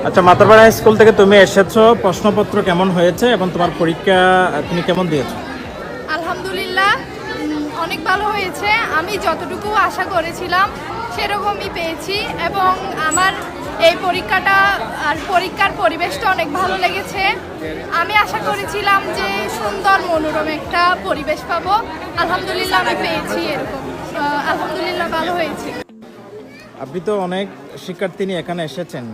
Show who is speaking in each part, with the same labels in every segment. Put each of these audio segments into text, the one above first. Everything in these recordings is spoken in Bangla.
Speaker 1: আচ্ছা, মাতারপাড়া স্কুল থেকে তুমি এসেছো, প্রশ্নপত্র কেমন হয়েছে এবং তোমার পরীক্ষা তুমি কেমন দিয়েছো?
Speaker 2: আলহামদুলিল্লাহ, অনেক ভালো হয়েছে। আমি যতটুকু আশা করেছিলাম সেরকমই পেয়েছি এবং আমার এই পরীক্ষাটা আর পরীক্ষার পরিবেশটা অনেক ভালো লেগেছে। আমি আশা করেছিলাম যে সুন্দর মনোরম একটা পরিবেশ পাবো, আলহামদুলিল্লাহ আমি পেয়েছি এরকম। আলহামদুলিল্লাহ ভালো হয়েছে।
Speaker 1: আপনি তো অনেক শিক্ষার্থী নিয়ে এখানে এসেছেন,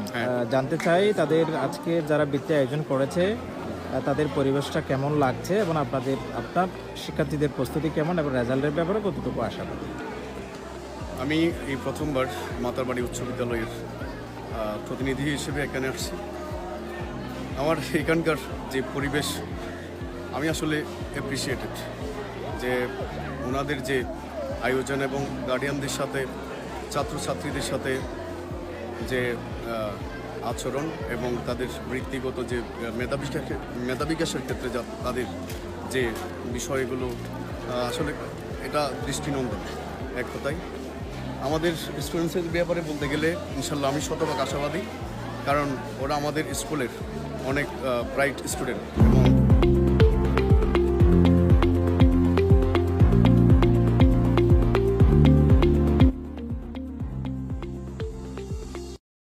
Speaker 1: জানতে চাই তাদের আজকে যারা বৃত্তি আয়োজন করেছে তাদের পরিবেশটা কেমন লাগছে এবং আপনার শিক্ষার্থীদের প্রস্তুতি কেমন এবং রেজাল্টের ব্যাপারে কতটুকু আশা করেন?
Speaker 3: আমি এই প্রথমবার মাতারবাড়ি উচ্চ বিদ্যালয়ের প্রতিনিধি হিসেবে এখানে আসছি। আমার এখানকার যে পরিবেশ আমি আসলে অ্যাপ্রিসিয়েটেড, যে ওনাদের যে আয়োজন এবং গার্ডিয়ানদের সাথে ছাত্রছাত্রীদের সাথে যে আচরণ এবং তাদের বৃত্তিগত যে মেধা বিকাশের ক্ষেত্রে তাদের যে বিষয়গুলো আসলে এটা দৃষ্টিনন্দন। এক কথায় আমাদের স্টুডেন্টসের ব্যাপারে বলতে গেলে ইনশাল্লাহ আমি শতভাগ আশাবাদী, কারণ ওরা আমাদের স্কুলের অনেক ব্রাইট স্টুডেন্ট এবং